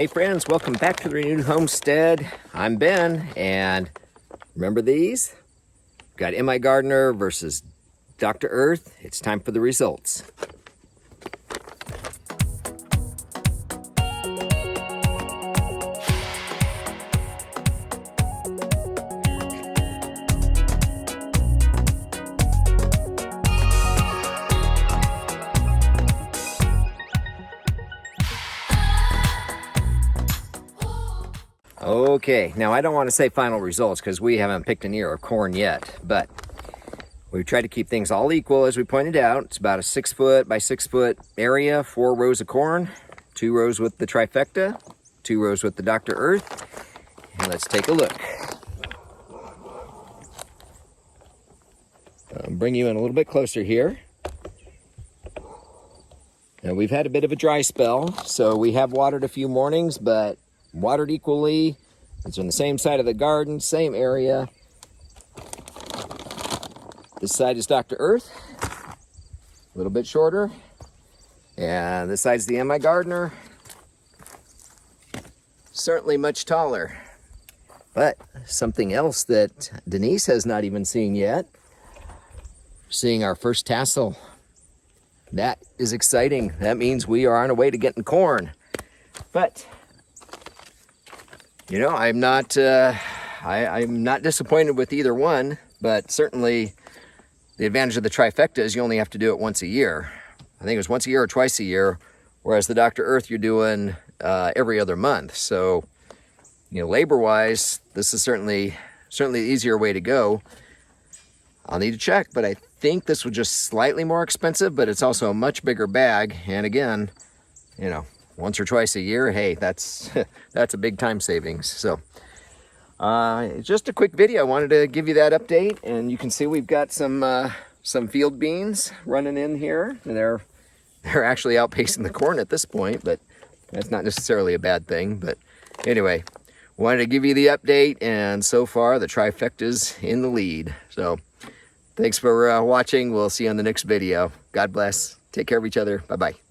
Hey friends, welcome back to the Renewed Homestead. I'm Ben, and remember these? We've got MiGardner versus Dr. Earth. It's time for the results. Okay, now I don't want to say final results because we haven't picked an ear of corn yet, but we've tried to keep things all equal as we pointed out. It's about a 6 foot by 6 foot area, 4 rows of corn, 2 rows with the Trifecta, 2 rows with the Dr. Earth, and let's take a look. I'll bring you in a little bit closer here. Now we've had a bit of a dry spell, so we have watered a few mornings, but watered equally. It's on the same side of the garden, same area. This side is Dr. Earth, a little bit shorter. And this side's the MiGardner, certainly much taller. But something else that Denise has not even seen yet, seeing our first tassel. That is exciting. That means we are on our way to getting corn. But you know, I'm not disappointed with either one, but certainly the advantage of the Trifecta is you only have to do it once a year. I think it was once a year or twice a year, whereas the Dr. Earth you're doing every other month. So, you know, labor-wise, this is certainly the easier way to go. I'll need to check, but I think this was just slightly more expensive, but it's also a much bigger bag. And again, you know, once or twice a year, hey, that's a big time savings. So just a quick video. I wanted to give you that update, and you can see we've got some field beans running in here, and they're actually outpacing the corn at this point, but that's not necessarily a bad thing. But anyway, wanted to give you the update, and so far the Trifecta's in the lead. So thanks for watching. We'll see you on the next video. God bless. Take care of each other. Bye-bye.